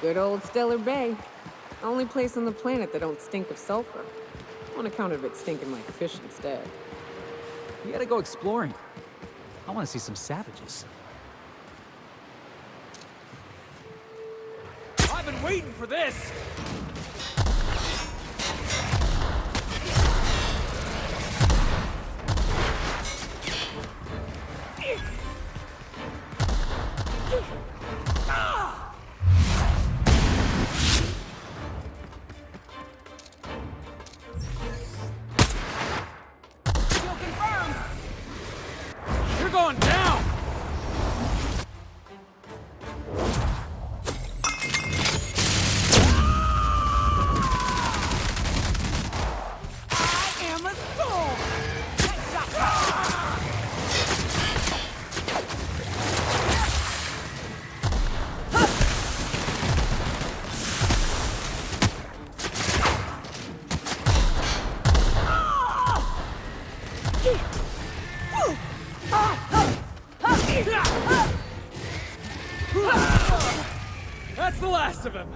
Good old Stellar Bay. Only place on the planet that don't stink of sulfur. On account of it stinking like fish instead. We gotta go exploring. I wanna see some savages. I've been waiting for this! Kill confirmed! You're going down! I am a storm! That's the last of him!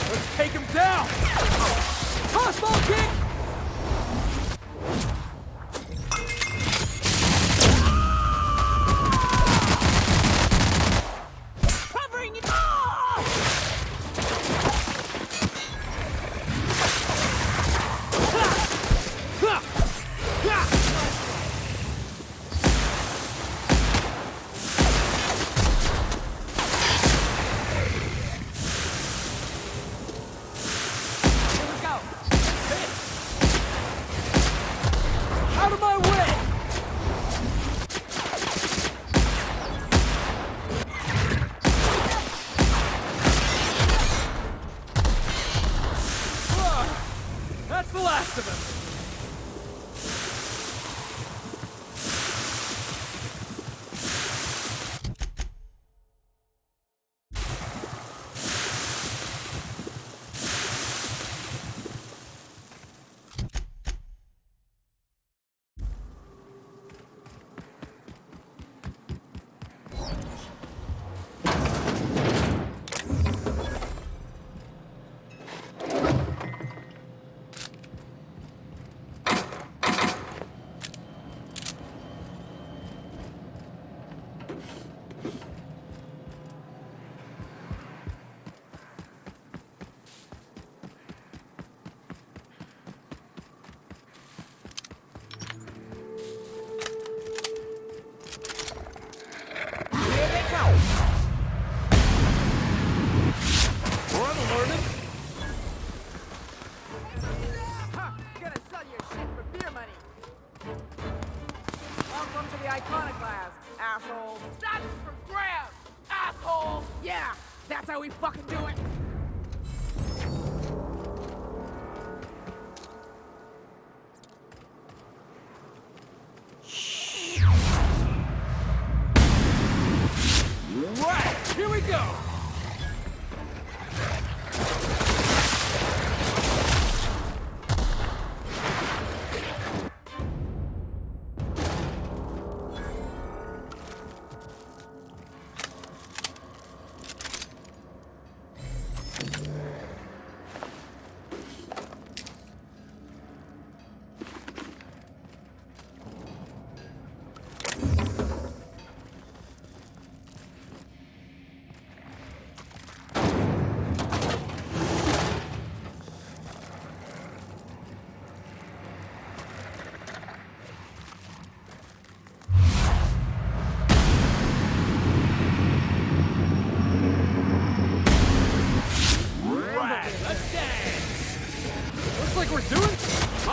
Let's take him down! Crossbow kick! Covering it! Here we go! Hit! Out of my way! That's the last of him!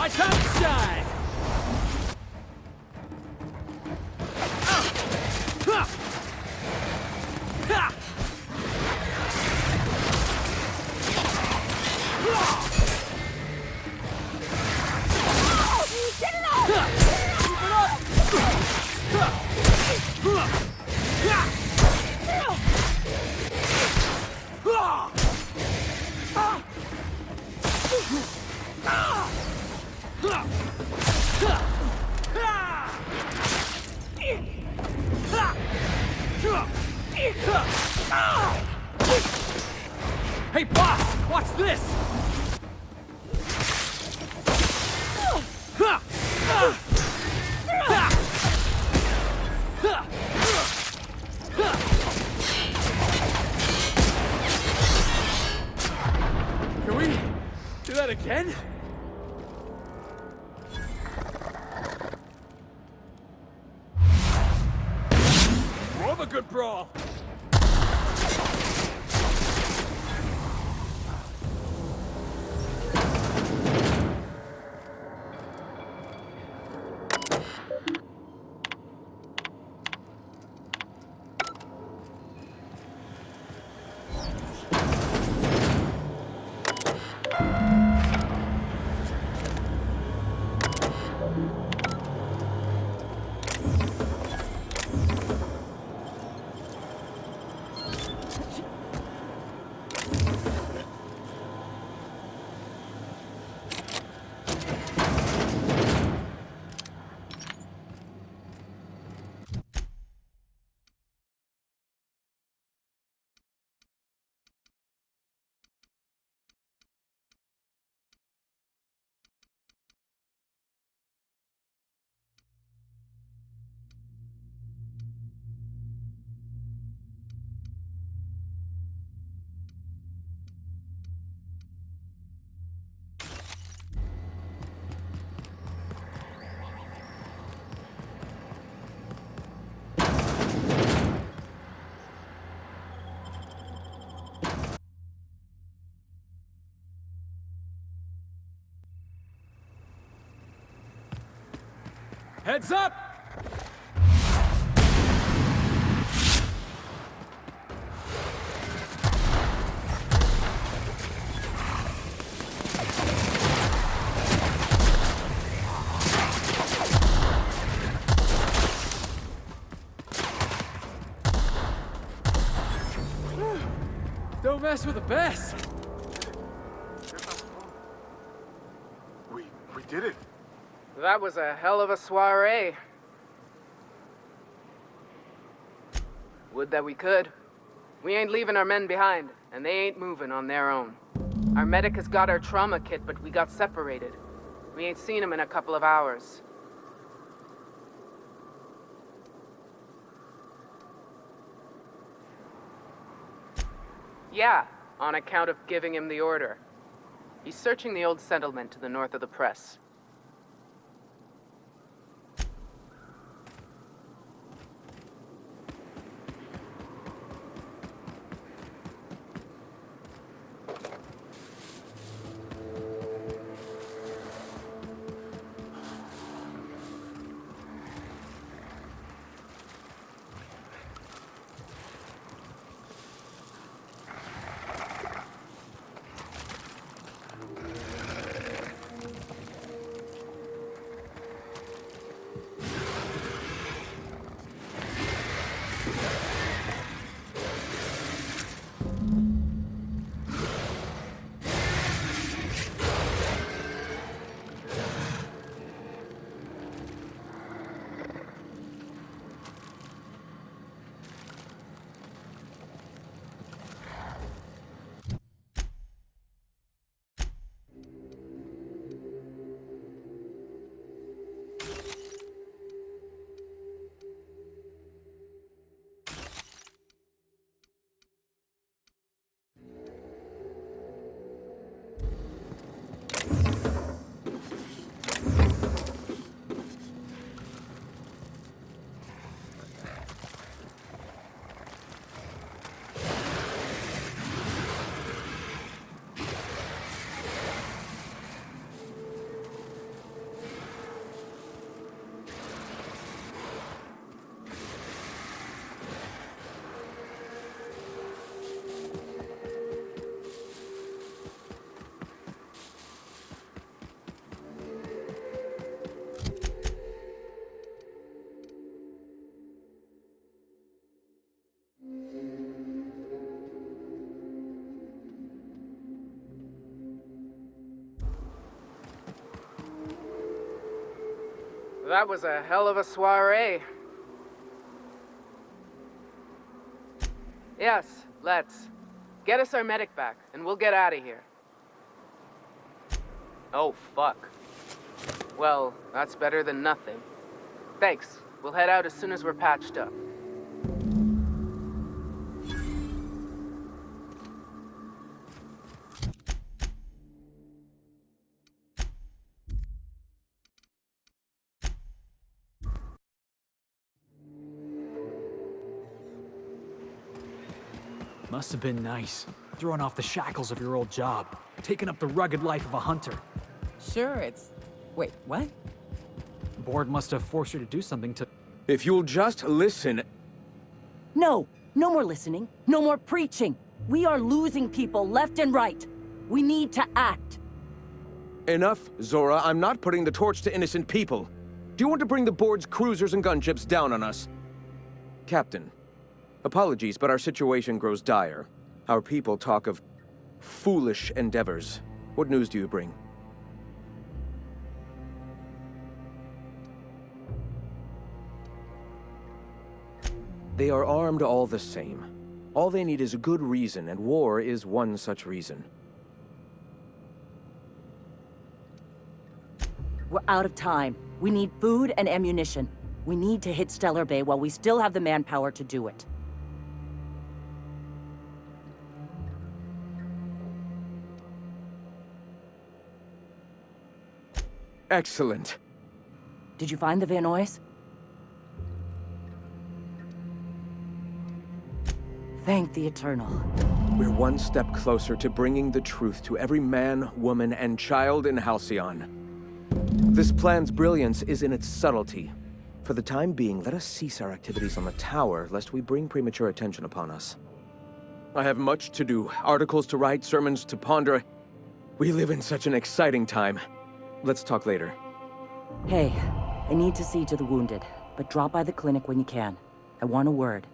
My time to shine! Hey, boss! Watch this! Can we do that again? More of a good brawl! Heads up! Don't mess with the best! We did it. That was a hell of a soiree. Would that we could. We ain't leaving our men behind, and they ain't moving on their own. Our medic has got our trauma kit, but we got separated. We ain't seen him in a couple of hours. Yeah, on account of giving him the order. He's searching the old settlement to the north of the press. That was a hell of a soiree. Yes, let's. Get us our medic back, and we'll get out of here. Oh, fuck. Well, that's better than nothing. Thanks. We'll head out as soon as we're patched up. Must have been nice. Throwing off the shackles of your old job. Taking up the rugged life of a hunter. Sure, it's... Wait, what? Board must have forced you to do something to... If you'll just listen... No! No more listening. No more preaching. We are losing people left and right. We need to act. Enough, Zora. I'm not putting the torch to innocent people. Do you want to bring the board's cruisers and gunships down on us? Captain, apologies, but our situation grows dire. Our people talk of foolish endeavors. What news do you bring? They are armed all the same. All they need is a good reason, and war is one such reason. We're out of time. We need food and ammunition. We need to hit Stellar Bay while we still have the manpower to do it. Excellent. Did you find the Vanois? Thank the Eternal. We're one step closer to bringing the truth to every man, woman, and child in Halcyon. This plan's brilliance is in its subtlety. For the time being, let us cease our activities on the tower, lest we bring premature attention upon us. I have much to do, articles to write, sermons to ponder. We live in such an exciting time. Let's talk later. Hey, I need to see to the wounded, but drop by the clinic when you can. I want a word.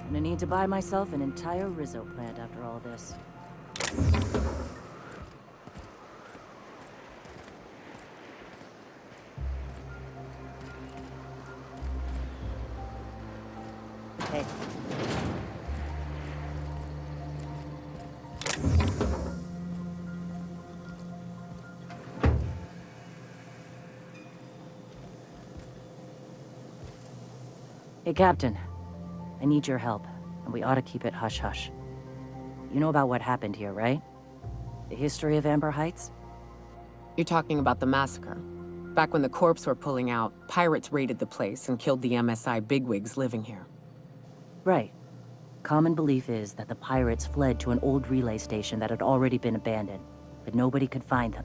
I'm gonna need to buy myself an entire Rizzo plant after all this. Hey. Hey, Captain. I need your help, and we ought to keep it hush-hush. You know about what happened here, right? The history of Amber Heights? You're talking about the massacre. Back when the corps were pulling out, pirates raided the place and killed the MSI bigwigs living here. Right. Common belief is that the pirates fled to an old relay station that had already been abandoned, but nobody could find them.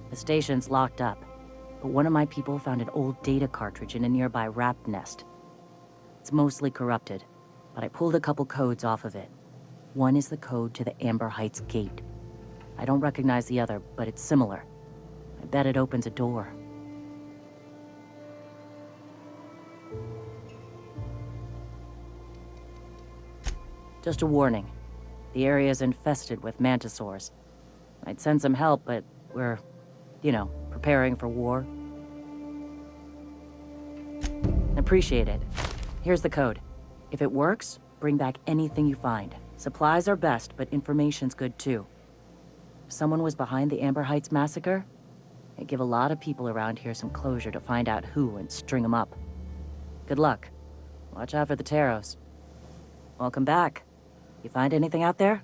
The station's locked up, but one of my people found an old data cartridge in a nearby rat nest. It's mostly corrupted, but I pulled a couple codes off of it. One is the code to the Amber Heights gate. I don't recognize the other, but it's similar. I bet it opens a door. Just a warning. The area is infested with mantisaurs. I'd send some help, but we're, preparing for war. Appreciate it. Here's the code. If it works, bring back anything you find. Supplies are best, but information's good too. If someone was behind the Amber Heights massacre, it'd give a lot of people around here some closure to find out who and string them up. Good luck. Watch out for the Taros. Welcome back. You find anything out there?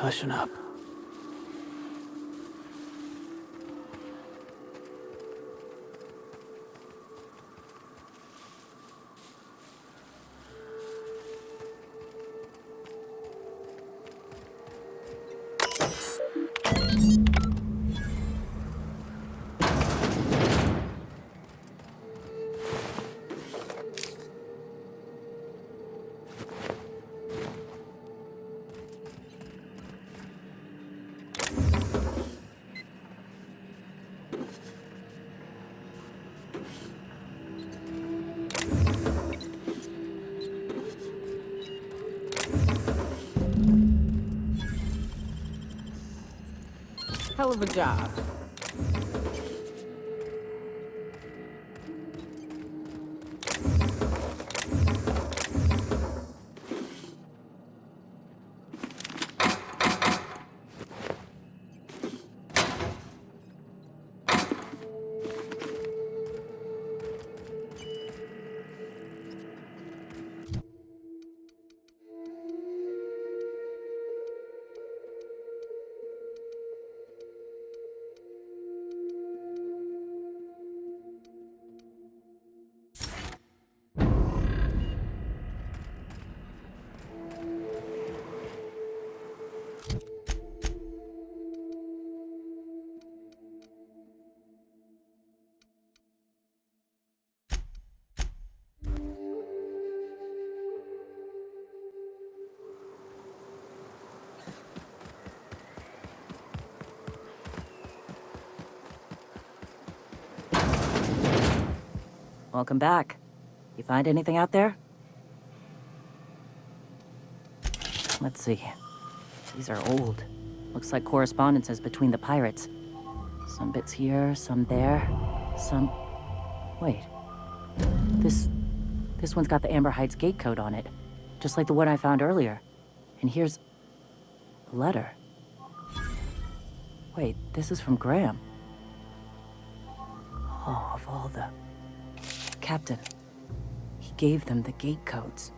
Hushing up. Hell of a job. Welcome back. You find anything out there? Let's see. These are old. Looks like correspondences between the pirates. Some bits here, some there, some... Wait. This one's got the Amber Heights gate code on it. Just like the one I found earlier. And here's... a letter. Wait, this is from Graham. Oh, of all the... Captain. He gave them the gate codes.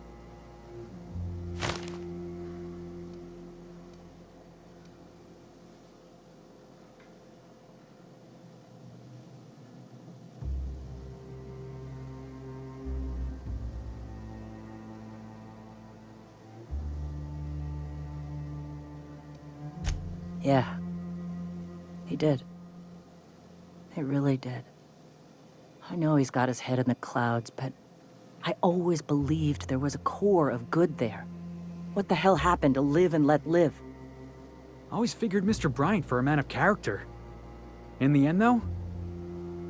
Yeah. He did. He really did. I know he's got his head in the clouds, but I always believed there was a core of good there. What the hell happened to live and let live? Always figured Mr. Bryant for a man of character. In the end, though,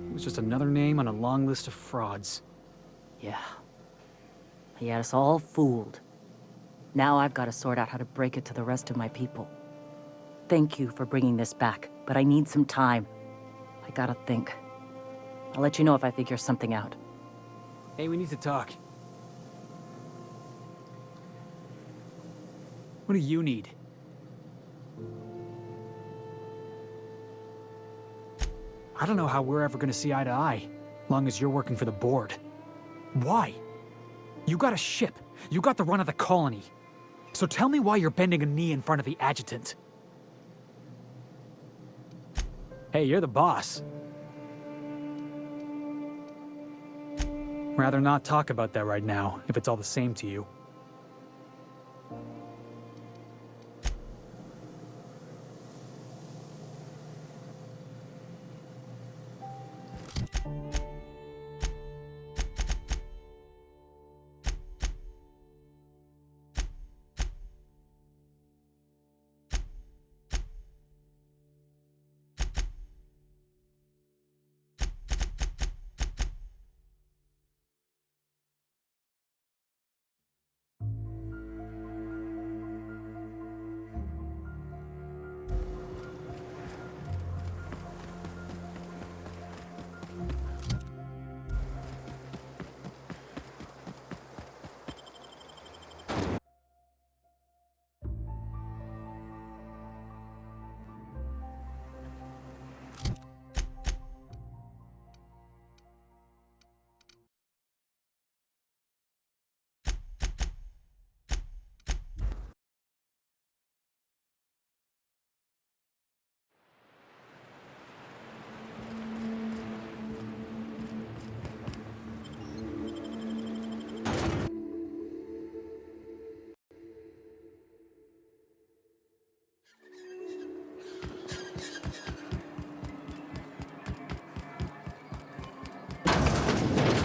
he was just another name on a long list of frauds. Yeah. He had us all fooled. Now I've got to sort out how to break it to the rest of my people. Thank you for bringing this back, but I need some time. I gotta think. I'll let you know if I figure something out. Hey, we need to talk. What do you need? I don't know how we're ever gonna see eye to eye, long as you're working for the board. Why? You got a ship. You got the run of the colony. So tell me why you're bending a knee in front of the adjutant. Hey, you're the boss. Rather not talk about that right now, if it's all the same to you.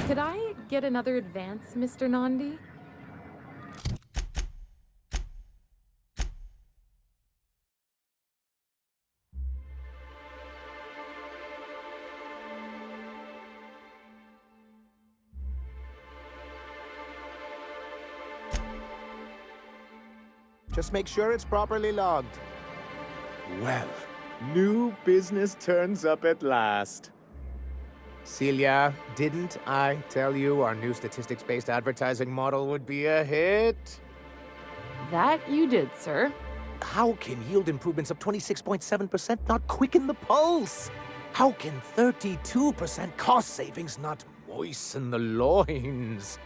Could I get another advance, Mr. Nandi? Just make sure it's properly logged. Well, new business turns up at last. Celia, didn't I tell you our new statistics-based advertising model would be a hit? That you did, sir. How can yield improvements of 26.7% not quicken the pulse? How can 32% cost savings not moisten the loins?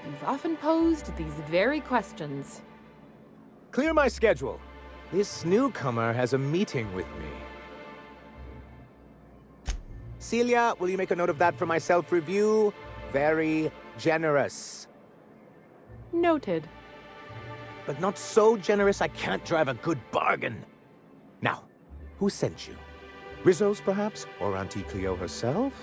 You've often posed these very questions. Clear my schedule. This newcomer has a meeting with me. Celia, will you make a note of that for my self-review? Very generous. Noted. But not so generous I can't drive a good bargain. Now, who sent you? Rizzo's, perhaps? Or Auntie Cleo herself?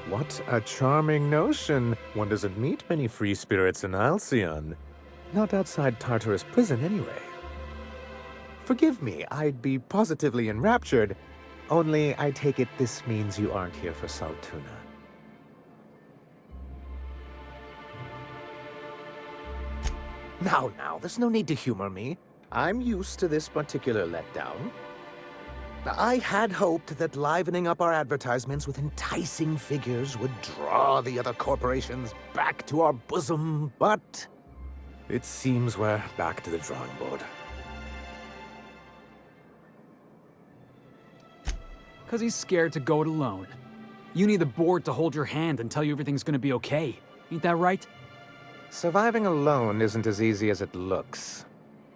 What a charming notion. One doesn't meet many free spirits in Alcyon. Not outside Tartarus prison, anyway. Forgive me, I'd be positively enraptured. Only, I take it this means you aren't here for Saltuna. Now, there's no need to humor me. I'm used to this particular letdown. I had hoped that livening up our advertisements with enticing figures would draw the other corporations back to our bosom, but it seems we're back to the drawing board. Because he's scared to go it alone. You need the board to hold your hand and tell you everything's gonna be okay. Ain't that right? Surviving alone isn't as easy as it looks.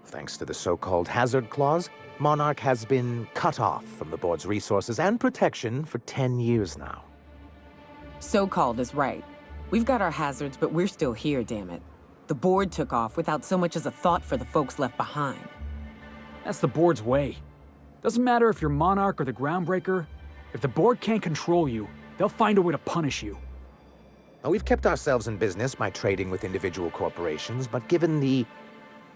Thanks to the so-called hazard clause, Monarch has been cut off from the board's resources and protection for 10 years now. So-called is right. We've got our hazards, but we're still here, damn it. The board took off without so much as a thought for the folks left behind. That's the board's way. Doesn't matter if you're Monarch or the Groundbreaker. If the board can't control you, they'll find a way to punish you. Now, we've kept ourselves in business by trading with individual corporations, but given the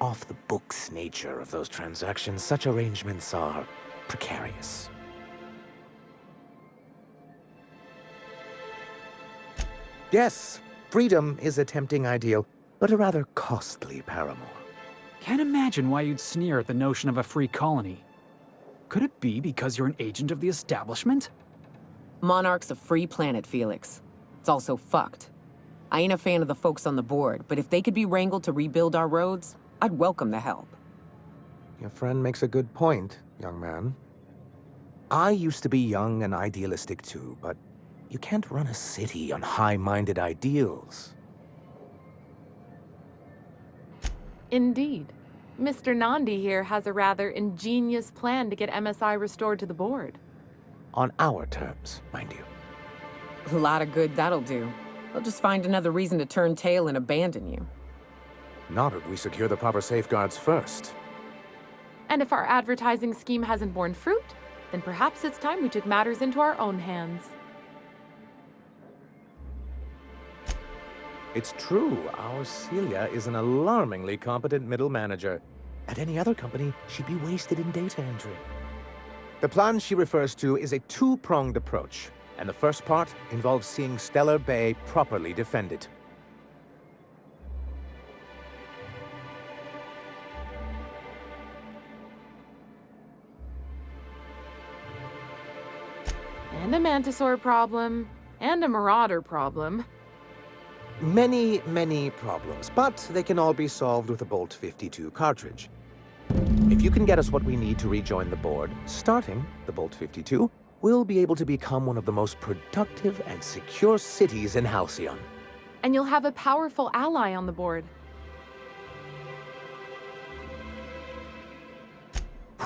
off-the-books nature of those transactions, such arrangements are precarious. Yes, freedom is a tempting ideal, but a rather costly paramour. Can't imagine why you'd sneer at the notion of a free colony. Could it be because you're an agent of the establishment? Monarch's a free planet, Felix. It's also fucked. I ain't a fan of the folks on the board, but if they could be wrangled to rebuild our roads, I'd welcome the help. Your friend makes a good point, young man. I used to be young and idealistic too, but you can't run a city on high-minded ideals. Indeed. Mr. Nandi here has a rather ingenious plan to get MSI restored to the board. On our terms, mind you. A lot of good that'll do. They'll just find another reason to turn tail and abandon you. Not if we secure the proper safeguards first. And if our advertising scheme hasn't borne fruit, then perhaps it's time we took matters into our own hands. It's true, our Celia is an alarmingly competent middle manager. At any other company, she'd be wasted in data entry. The plan she refers to is a two-pronged approach, and the first part involves seeing Stellar Bay properly defended. And a Mantisaur problem, and a Marauder problem. Many, many problems, but they can all be solved with a Bolt 52 cartridge. If you can get us what we need to rejoin the board, starting the Bolt 52, we'll be able to become one of the most productive and secure cities in Halcyon. And you'll have a powerful ally on the board.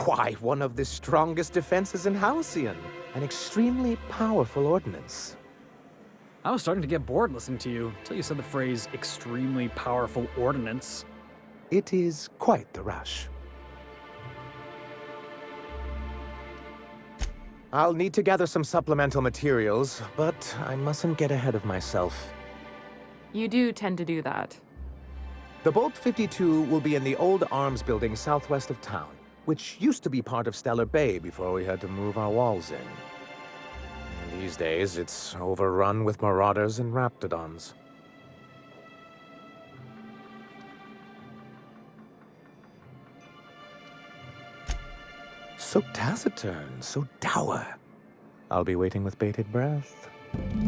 Why, one of the strongest defenses in Halcyon. An extremely powerful ordnance. I was starting to get bored listening to you until you said the phrase extremely powerful ordnance. It is quite the rush. I'll need to gather some supplemental materials, but I mustn't get ahead of myself. You do tend to do that. The Bolt 52 will be in the old arms building southwest of town, which used to be part of Stellar Bay before we had to move our walls in. And these days, it's overrun with marauders and raptidons. So taciturn, so dour. I'll be waiting with bated breath.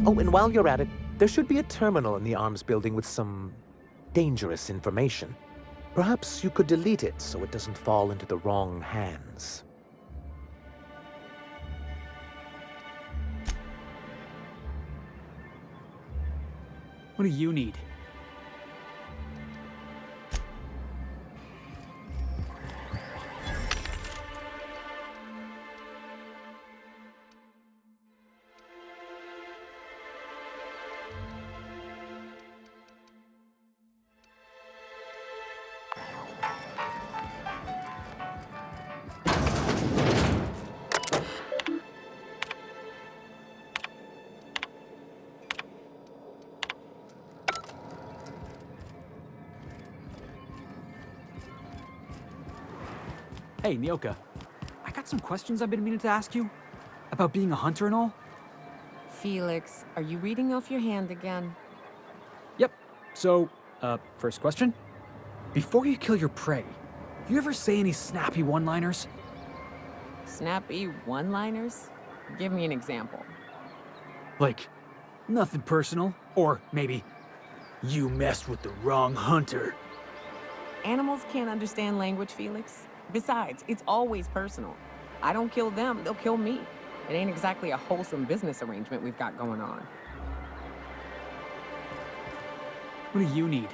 Oh, and while you're at it, there should be a terminal in the arms building with some dangerous information. Perhaps you could delete it so it doesn't fall into the wrong hands. What do you need? Hey, Nyoka. I got some questions I've been meaning to ask you. About being a hunter and all. Felix, are you reading off your hand again? Yep. So, first question. Before you kill your prey, you ever say any snappy one-liners? Snappy one-liners? Give me an example. Like, nothing personal, or maybe, you messed with the wrong hunter. Animals can't understand language, Felix. Besides, it's always personal. I don't kill them, they'll kill me. It ain't exactly a wholesome business arrangement we've got going on. What do you need?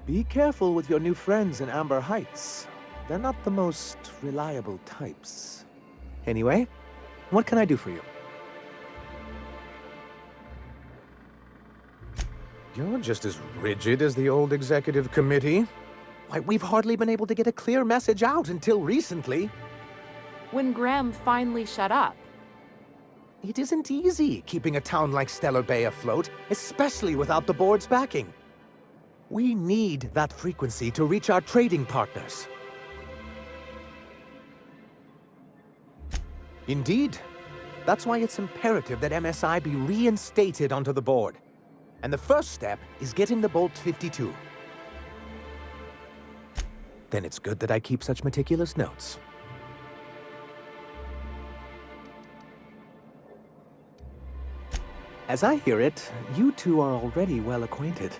Be careful with your new friends in Amber Heights. They're not the most reliable types. Anyway, what can I do for you? You're just as rigid as the old executive committee. Why, we've hardly been able to get a clear message out until recently. When Graham finally shut up. It isn't easy keeping a town like Stellar Bay afloat, especially without the board's backing. We need that frequency to reach our trading partners. Indeed. That's why it's imperative that MSI be reinstated onto the board. And the first step is getting the Bolt 52. Then it's good that I keep such meticulous notes. As I hear it, you two are already well acquainted.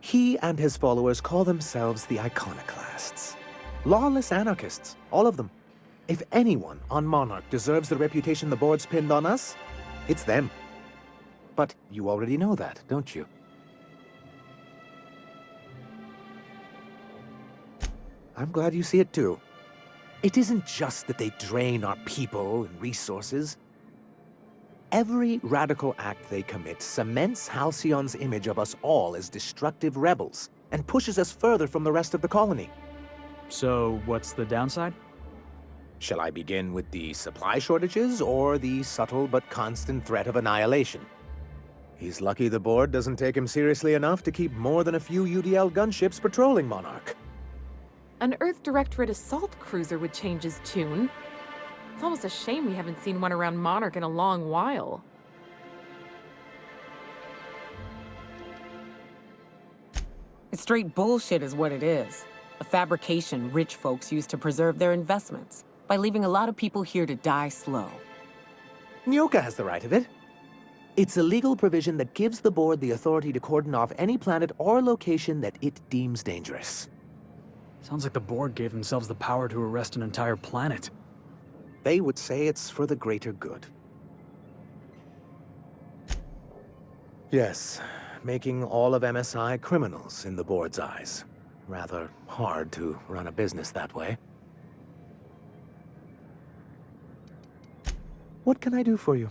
He and his followers call themselves the Iconoclasts. Lawless anarchists, all of them. If anyone on Monarch deserves the reputation the board's pinned on us, it's them. But you already know that, don't you? I'm glad you see it too. It isn't just that they drain our people and resources. Every radical act they commit cements Halcyon's image of us all as destructive rebels and pushes us further from the rest of the colony. So, what's the downside? Shall I begin with the supply shortages or the subtle but constant threat of annihilation? He's lucky the board doesn't take him seriously enough to keep more than a few UDL gunships patrolling Monarch. An Earth Directorate assault cruiser would change his tune. It's almost a shame we haven't seen one around Monarch in a long while. It's straight bullshit is what it is. A fabrication rich folks use to preserve their investments by leaving a lot of people here to die slow. Nyoka has the right of it. It's a legal provision that gives the board the authority to cordon off any planet or location that it deems dangerous. Sounds like the board gave themselves the power to arrest an entire planet. They would say it's for the greater good. Yes, making all of MSI criminals in the board's eyes. Rather hard to run a business that way. What can I do for you?